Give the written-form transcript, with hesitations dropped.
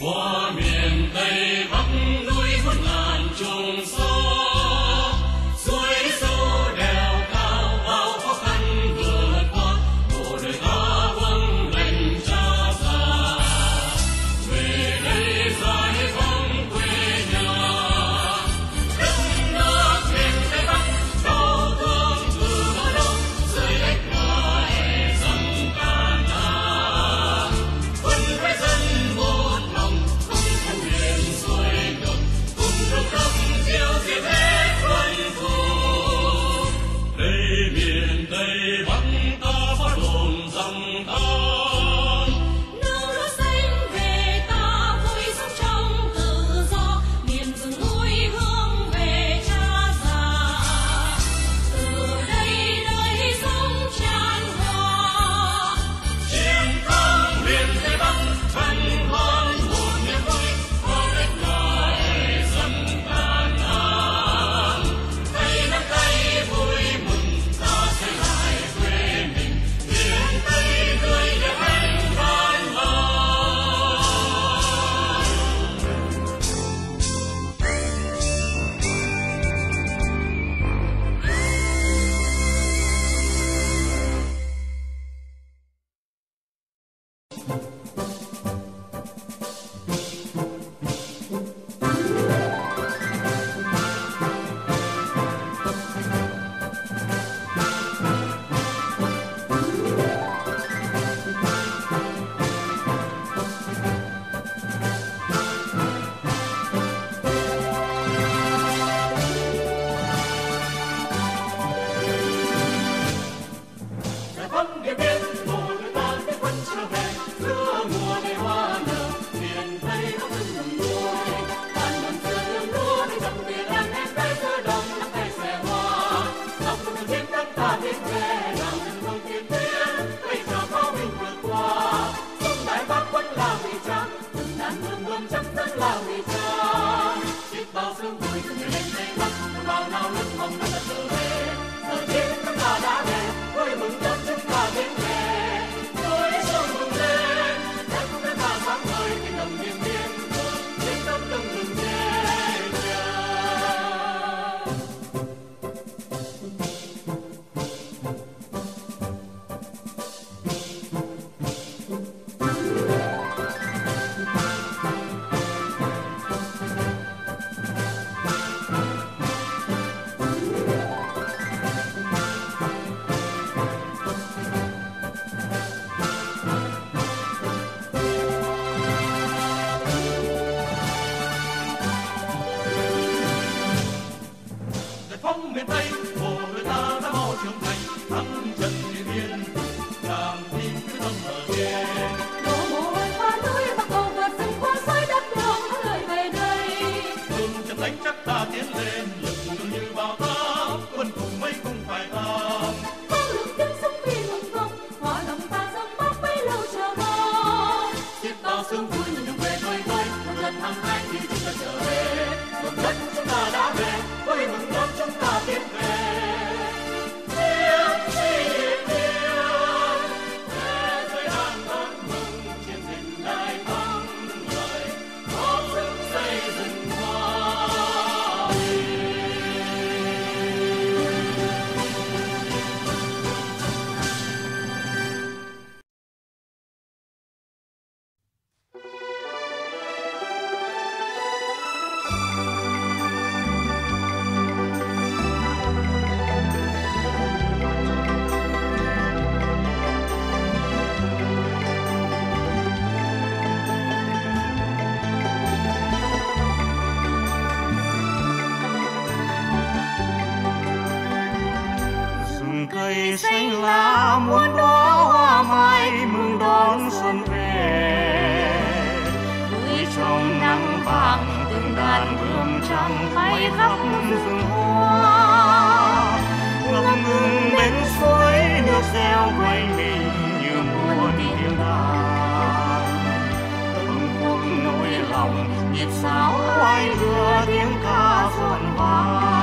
qua miền Tây Bắc núi khuất ngàn trùng gió, suối sâu đèo cao bao khó khăn vượt qua, bộ đời ta vâng lệnh cha già về đây giải phóng quê nhà. Đất nước miền Tây Bắc đau thương từ bao lâu, dưới ếch ngoài dần tàn tạ, quân với dân một lòng không theo biển xuôi ngược, cùng đồng tâm chiêu diệt hết quân thù. Đây miền Tây Bắc ta phát hồn dòng tan, nương lúa xanh về ta vui sống trong tự do, miền rừng núi hướng về cha già. Từ đây đời sống tràn hòa, chiến thắng miền Tây Bắc hân hoan một niềm vui, con đất ngài dần tan ngang. Tay nắm tay vui mừng ta xây lại quê mình, miền Tây tươi đẹp hạnh vang vang. Giải phóng Điện Biên, bộ đội ta tiếp quân trở về, giữa mùa đầy hoa nở, miền Tây có rừng rừng đuôi. Đàn đờn xưa thương lúa để dòng Việt Nam em tay giữa đồng nắm tay xẻ hoa. Dòng sông chiến thắng ta tiến về, nào rừng mong tiền tiến, bây giờ có mình vượt qua. Sông Đại Bác vẫn là vị cha, từng đàn hương bướm chắc chắn là vị cha. Biết bao sương vui cùng người lên Tây Bắc, bao nào nước mong đã trở về. Giờ chiến thắng ta đã về, vui mừng đón chúng ta đến về. Núi sông bừng lên, đất nước ta sáng ngời, cánh đồng Điện Biên, tiếng sấm từng ngừng nhẹ nhàng. Giải phóng miền Tây, bộ đội ta đã mau trưởng thành, thắng trận Điện Biên, làm tim quyết tâm ở trên. đổ mồ hôi qua núi Bắc cầu vượt rừng qua suối đất đường có lời về đây. Phương trận đánh chắc ta tiến lên, lực lượng như bao táp, quân cùng mấy cũng phải tham. Có lượng tiếng súng vì mừng công, hòa lòng ta dâng bác bấy lâu chờ mong. Biết bao sương vui nhưng đừng về vơi vơi, một lần hàng hai thì chúng ta trở về. Một đất chúng ta đã về, vui mừng đón chúng ta tiến về. Chiến sĩ Điện Biên, thế giới đang đón mừng chiến dịch đại thắng lợi, góp sức xây dựng hòa bình. Rừng cây xanh lá muôn đóa hoa mai mừng đón xuân về. Vui trong nắng vàng từng đàn bướm trắng bay khắp rừng hoa. Ngập ngừng bên suối nước reo quanh mình như muôn tiếng đàn. Bâng khuâng nỗi lòng nhịp sáo oai đưa tiếng ca rộn vang.